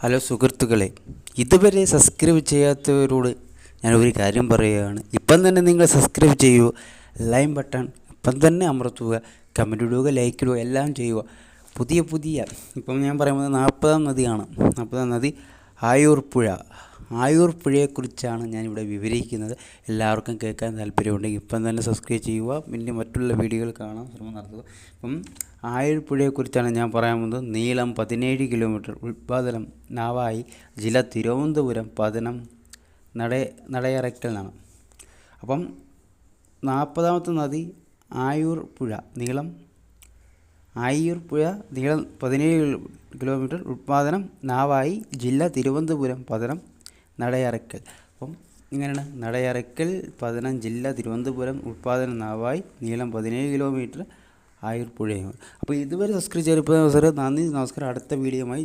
Hello സുഹൃത്തുക്കളെ, ഇതുവരെ subscribe ചെയ്യാത്തവരോട് ഞാനൊരു കാര്യം പറയുകയാണ്. ഇപ്പം തന്നെ നിങ്ങൾ സബ്സ്ക്രൈബ് ചെയ്യൂ, ലൈൻ ബട്ടൺ ഇപ്പം തന്നെ അമർത്തുക, കമൻറ്റ് ഇടുക, ലൈക്ക് ഇടുക, എല്ലാം ചെയ്യുക. പുതിയ ഇപ്പം ഞാൻ പറയുന്നത് 40-ാം നദിയാണ്. 40-ാം നദി ആയൂർ പുഴ. ആയൂർ പുഴയെക്കുറിച്ചാണ് ഞാനിവിടെ വിവരിക്കുന്നത്. എല്ലാവർക്കും കേൾക്കാൻ താല്പര്യമുണ്ടെങ്കിൽ ഇപ്പം തന്നെ സബ്സ്ക്രൈബ് ചെയ്യുക, പിന്നെ മറ്റുള്ള വീഡിയോകൾ കാണാൻ ശ്രമം നടത്തുക. ഇപ്പം ആയൂർ പുഴയെക്കുറിച്ചാണ് ഞാൻ പറയാൻ പോകുന്നത്. നീളം 17 കിലോമീറ്റർ, ഉൽപ്പാദനം നാവായി, ജില്ല തിരുവനന്തപുരം, പതനം നടയറയ്ക്കൽ എന്നാണ്. അപ്പം 40-ാമത്തെ നദി ആയൂർ പുഴ. നീളം 17 കിലോമീറ്റർ, ഉൽപ്പാദനം നാവായി, ജില്ല തിരുവനന്തപുരം, പതനം നടയറയ്ക്കൽ. അപ്പം ഇങ്ങനെയാണ്: നടയറയ്ക്കൽ, പതനം, ജില്ല തിരുവനന്തപുരം, ഉൽപ്പാദനം നാവായി, നീളം 17 കിലോമീറ്റർ, ആയൂർ പുഴയാണ്. അപ്പോൾ ഇതുവരെ സബ്സ്ക്രൈബ് ചെയ്തപ്പോൾ നന്ദി, നമസ്കാരം. അടുത്ത വീഡിയോയുമായി